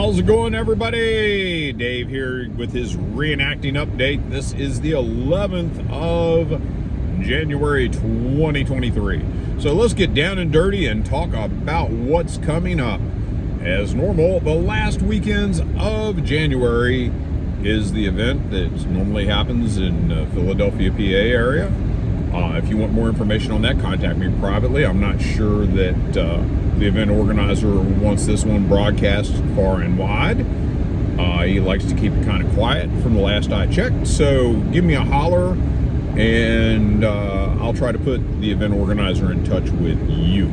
How's it going, everybody? Dave here with his reenacting update. This is the 11th of January 2023. So let's get down and dirty and talk about what's coming up. As normal, the last weekends of January is the event that normally happens in Philadelphia, PA area. If you want more information on that, contact me privately. I'm not sure that the event organizer wants this one broadcast far and wide. He likes to keep it kind of quiet from the last I checked. So give me a holler and I'll try to put the event organizer in touch with you.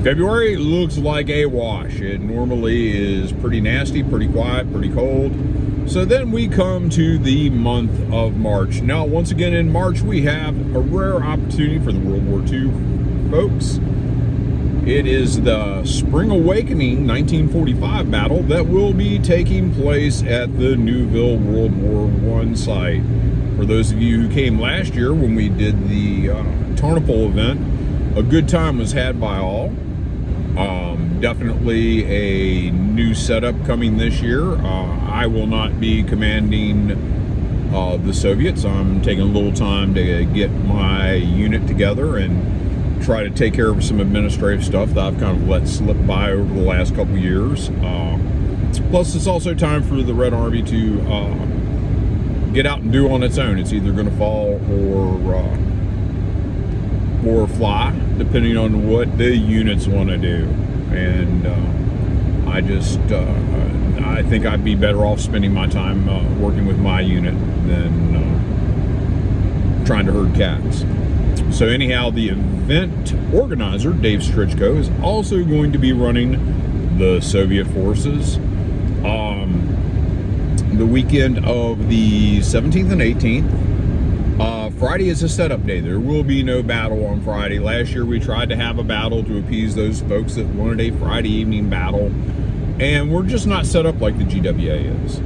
February looks like a wash. It normally is pretty nasty, pretty quiet, pretty cold. So then we come to the month of March. Now, once again in March, we have a rare opportunity for the World War II folks. It is the Spring Awakening 1945 battle that will be taking place at the Newville World War I site. For those of you who came last year when we did the Tarnopol event, a good time was had by all. Definitely a new setup coming this year. I will not be commanding the Soviets. I'm taking a little time to get my unit together and try to take care of some administrative stuff that I've kind of let slip by over the last couple years. Plus, it's also time for the Red Army to get out and do on its own. It's either going to fall or fly, depending on what the units want to do. And I think I'd be better off spending my time working with my unit than trying to herd cats. So anyhow, the event organizer, Dave Strichko, is also going to be running the Soviet forces the weekend of the 17th and 18th. Friday is a setup day. There will be no battle on Friday. Last year we tried to have a battle to appease those folks that wanted a Friday evening battle, and we're just not set up like the GWA is.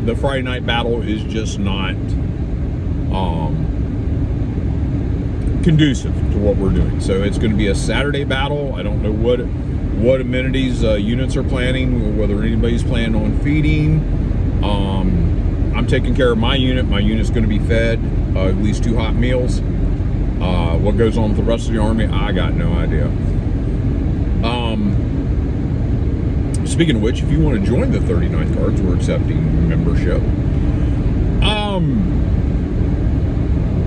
The Friday night battle is just not conducive to what we're doing. So it's going to be a Saturday battle. I don't know what amenities units are planning, whether anybody's planning on feeding. I'm taking care of my unit. My unit's going to be fed at least 2 hot meals. What goes on with the rest of the Army, I got no idea. Speaking of which, if you want to join the 39th Guards, we're accepting membership.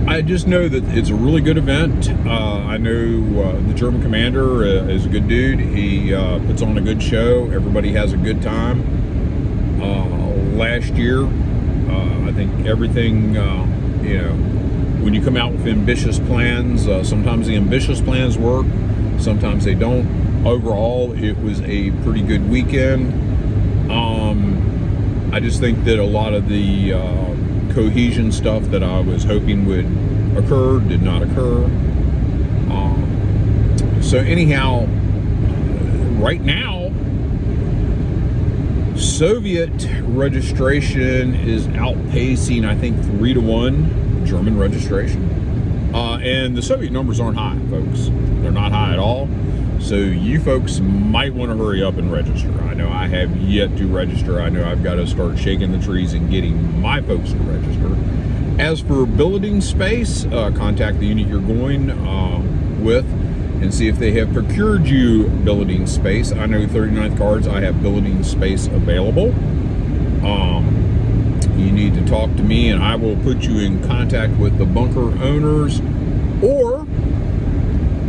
I just know that it's a really good event. I know the German commander is a good dude. He puts on a good show. Everybody has a good time. Last year, I think everything, when you come out with ambitious plans, sometimes the ambitious plans work, sometimes they don't. Overall, it was a pretty good weekend. I just think that a lot of the cohesion stuff that I was hoping would occur did not occur. So anyhow, right now, Soviet registration is outpacing, I think, 3-1 German registration. And the Soviet numbers aren't high, folks. They're not high at all. So you folks might want to hurry up and register. I know I have yet to register. I know I've got to start shaking the trees and getting my folks to register. As for billeting space, contact the unit you're going with and see if they have procured you billeting space. I know 39th Guards, I have billeting space available. You need to talk to me and I will put you in contact with the bunker owners, or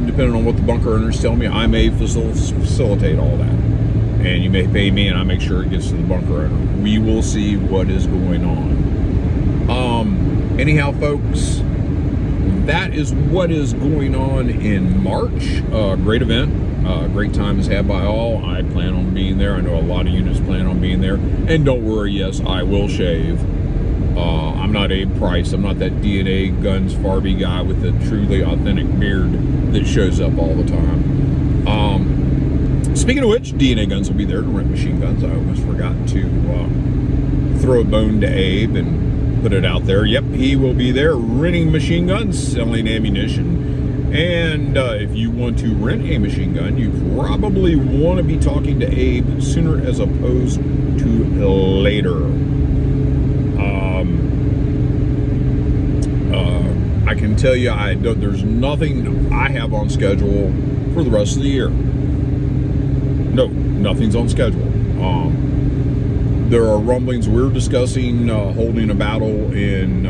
depending on what the bunker owners tell me, I may facilitate all that. And you may pay me and I make sure it gets to the bunker owner. We will see what is going on. Anyhow, folks, that is what is going on in March. Great event. Great time is had by all. I plan on being there. I know a lot of units plan on being there. And don't worry, yes, I will shave. I'm not Abe Price. I'm not that DNA Guns Farby guy with the truly authentic beard that shows up all the time. Speaking of which, DNA Guns will be there to rent machine guns. I almost forgot to throw a bone to Abe and put it out there. Yep, he will be there renting machine guns, selling ammunition, And if you want to rent a machine gun, you probably want to be talking to Abe sooner as opposed to later. I can tell you, there's nothing I have on schedule for the rest of the year. No, nothing's on schedule. There are rumblings. We're discussing holding a battle in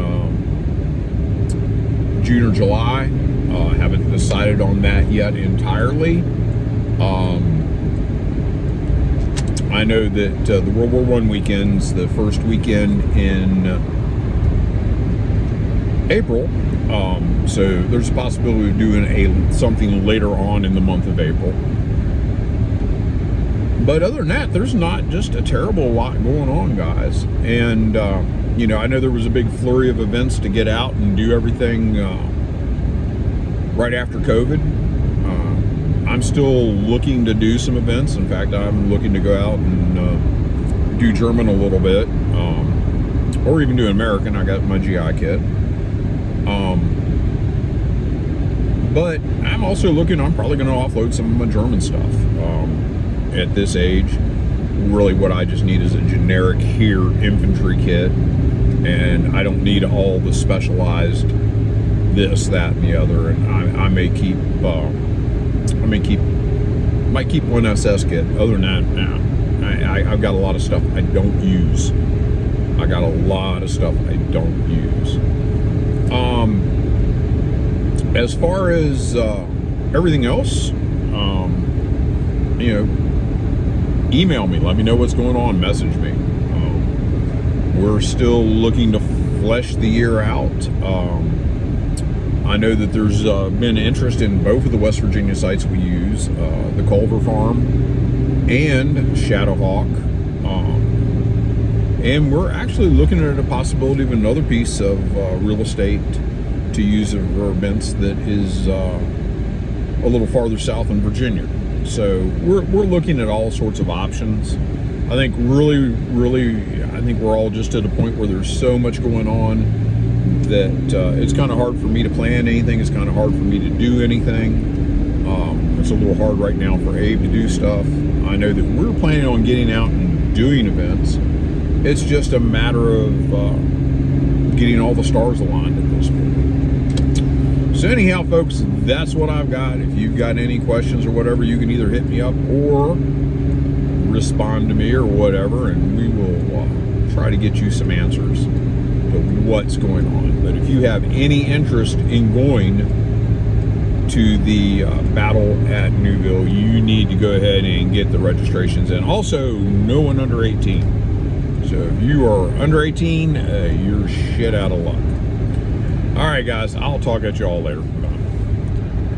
June or July. Haven't decided on that yet entirely. I know that the World War I weekends, the first weekend in April, so there's a possibility of doing something later on in the month of April. But other than that, there's not just a terrible lot going on, guys. And you know, I know there was a big flurry of events to get out and do everything right after COVID. I'm still looking to do some events. In fact, I'm looking to go out and do German a little bit, or even do American. I got my GI kit. But I'm also looking, I'm probably going to offload some of my German stuff. At this age, really what I just need is a generic here infantry kit, and I don't need all the specialized this, that, and the other. And I might keep one SS kit. Other than that, nah, I've got a lot of stuff I don't use. I got a lot of stuff I don't use. As far as everything else, you know, email me, let me know what's going on, message me. We're still looking to flesh the year out. I know that there's been interest in both of the West Virginia sites we use, the Culver Farm and Shadowhawk. And we're actually looking at a possibility of another piece of real estate to use for events that is a little farther south in Virginia. So we're looking at all sorts of options. I think really, I think we're all just at a point where there's so much going on that it's kind of hard for me to plan anything. It's kind of hard for me to do anything. It's a little hard right now for Abe to do stuff. I know that we're planning on getting out and doing events. It's just a matter of getting all the stars aligned at this point. So anyhow, folks, that's what I've got. If you've got any questions or whatever, you can either hit me up or respond to me or whatever, and we will try to get you some answers to what's going on. But if you have any interest in going to the battle at Newville, you need to go ahead and get the registrations in. Also, no one under 18. So if you are under 18, you're shit out of luck. All right, guys, I'll talk at you all later.